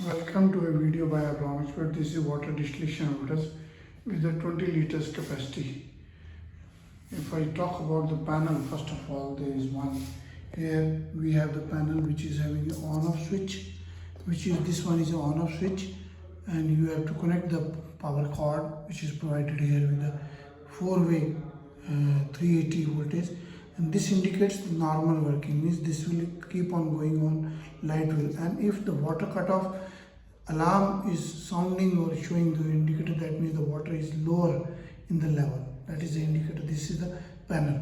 Welcome to a video by Abron, where this is water distillation apparatus with a 20 liters capacity. If I talk about the panel, first of all, there is one. Here we have the panel which is having an on-off switch, this one is an on-off switch, and you have to connect the power cord which is provided here with a 4-way 380 voltage, and this indicates the normal working, means this will keep on going on, light will, and if the water cutoff alarm is sounding or showing the indicator, that means the water is lower in the level, that is the indicator. This is the panel.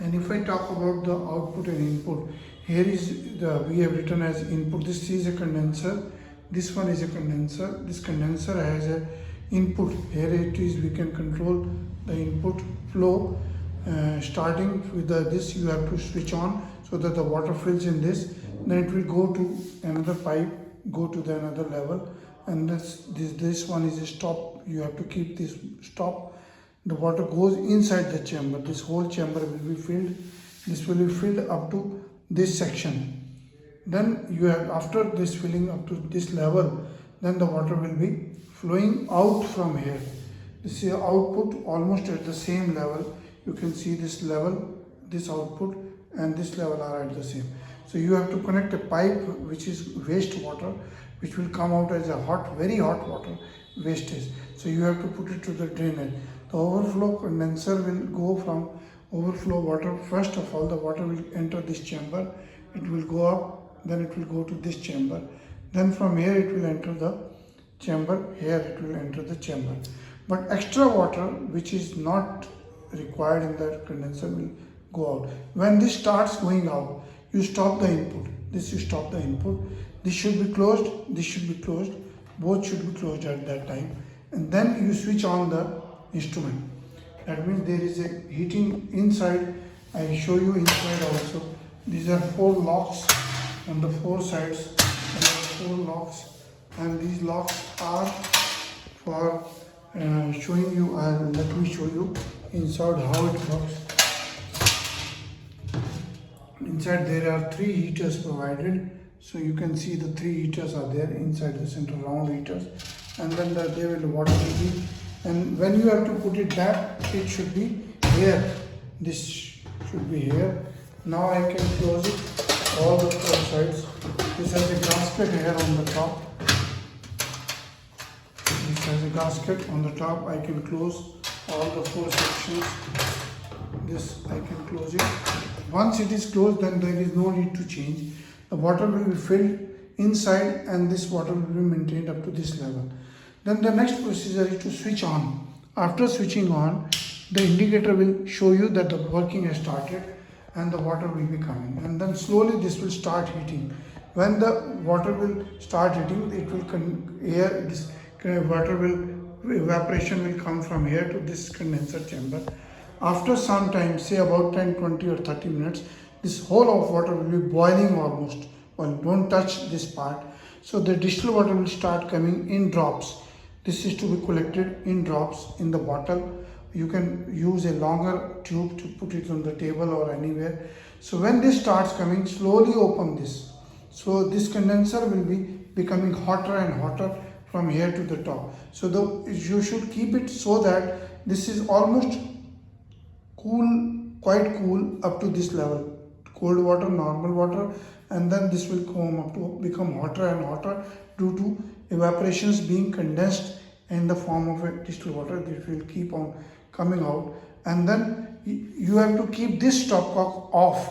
And if I talk about the output and input, here is the, we have written as input, this is a condenser, this one is a condenser, this condenser has a input, here it is, we can control the input flow. Starting with this, you have to switch on so that the water fills in this, then it will go to another pipe, go to the another level, and this one is a stop. You have to keep this stop. The water goes inside the chamber, this whole chamber will be filled, this will be filled up to this section. Then you have, after this filling up to this level, then the water will be flowing out from here. This is output almost at the same level. You can see this level, this output and this level are at the same. So you have to connect a pipe which is waste water, which will come out as a hot, very hot water wastage. So you have to put it to the drainage. The overflow condenser will go from overflow water. First of all, the water will enter this chamber. It will go up, then it will go to this chamber. Then from here it will enter the chamber. Here it will enter the chamber. But extra water, which is not required in the condenser, will go out. When this starts going out, you stop the input. This you stop the input. This should be closed. This should be closed. Both should be closed at that time. And then you switch on the instrument. That means there is a heating inside. I show you inside also. These are 4 locks on the 4 sides. There are 4 locks, and these locks are for showing you. Let me show you inside how it works. Inside there are 3 heaters provided, so you can see the 3 heaters are there inside the center, round heaters, and then there will water will be, and when you have to put it back, it should be here. This should be here. Now I can close it all the 4 sides. This has a gasket here on the top. This has a gasket on the top. I can close all the 4 sections. This I can close it. Once it is closed, then there is no need to change. The water will be filled inside, and this water will be maintained up to this level. Then the next procedure is to switch on. After switching on, the indicator will show you that the working has started and the water will be coming, and then slowly this will start heating. When the water will start heating, it will water will, evaporation will come from here to this condenser chamber. After some time, say about 10, 20 or 30 minutes, this whole of water will be boiling almost. Well, don't touch this part. So the distilled water will start coming in drops. This is to be collected in drops in the bottle. You can use a longer tube to put it on the table or anywhere. So when this starts coming, slowly open this. So this condenser will be becoming hotter and hotter from here to the top. So you should keep it so that this is almost cool, quite cool up to this level. Cold water, normal water, and then this will come up to become hotter and hotter due to evaporations being condensed in the form of a distilled water. That will keep on coming out, and then you have to keep this stopcock off.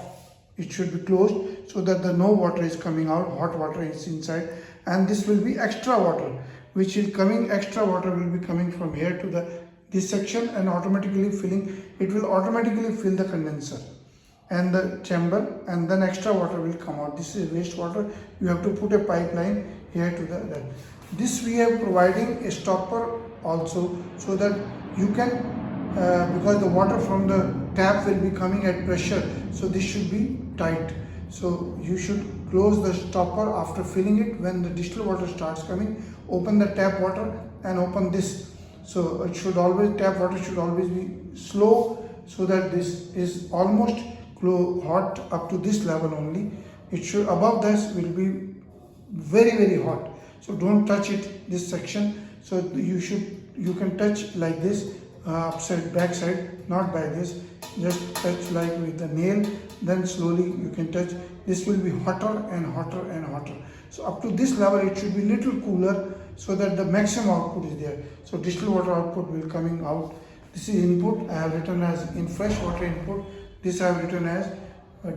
It should be closed so that no water is coming out, hot water is inside, and this will be extra water, which is coming, extra water will be coming from here to this section and automatically filling. It will automatically fill the condenser and the chamber, and then extra water will come out. This is wastewater. You have to put a pipeline here to that. This we are providing a stopper also, so that you can, because the water from the tap will be coming at pressure, so this should be tight. So you should close the stopper after filling it. When the distilled water starts coming, open the tap water and open this. So it should always, tap water should always be slow, so that this is almost hot up to this level only. It should, above this will be very hot. So don't touch it, this section. So you can touch like this, upside back side, not by this. Just touch like with the nail, then slowly you can touch. This will be hotter and hotter and hotter. So up to this level it should be little cooler, so that the maximum output is there. So distilled water output will coming out. This is input. I have written as in fresh water input. This I have written as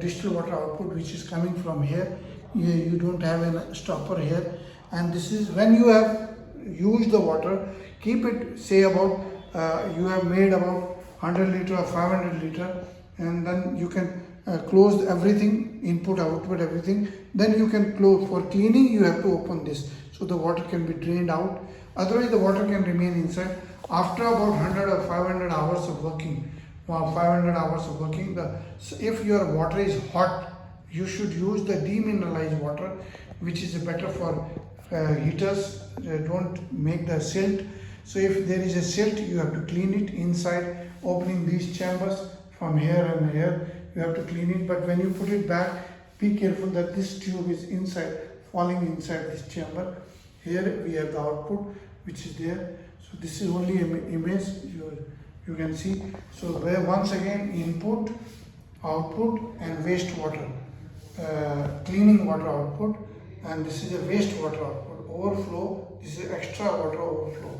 distilled water output, which is coming from here. You don't have a stopper here. And this is when you have used the water, keep it, say about you have made about 100 liter or 500 liter, and then you can close everything, input, output, everything. Then you can close. For cleaning you have to open this, so the water can be drained out. Otherwise the water can remain inside. After about 100 or 500 hours of working, if your water is hot, you should use the demineralized water, which is better for heaters. Don't make the silt. So if there is a silt, you have to clean it inside, opening these chambers from here and here. You have to clean it, but when you put it back, be careful that this tube is inside, falling inside this chamber. Here we have the output, which is there. So this is only an image you can see. So where once again input, output, and wastewater, cleaning water output, and this is a wastewater output, overflow. This is extra water overflow.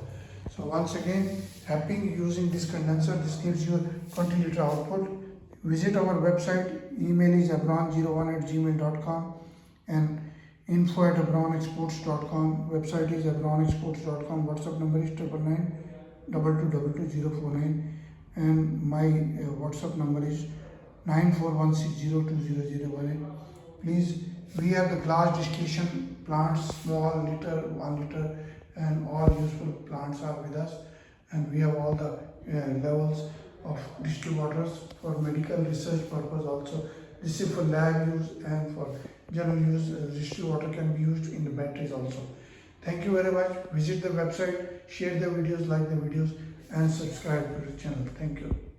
So once again, tapping using this condenser, this gives you 20 liter output. Visit our website. Email is abron01@gmail.com and info@abronexports.com. Website is abronexports.com. WhatsApp number is 999 2222 and my WhatsApp number is 9416020018. Please, we have the glass distillation plants, small, liter, 1 liter, and all useful plants are with us, and we have all the levels of distilled waters for medical research purpose also. This is for lab use, and for general use. Distilled water can be used in the batteries also. Thank you very much. Visit the website, share the videos, like the videos, and subscribe to the channel. Thank you.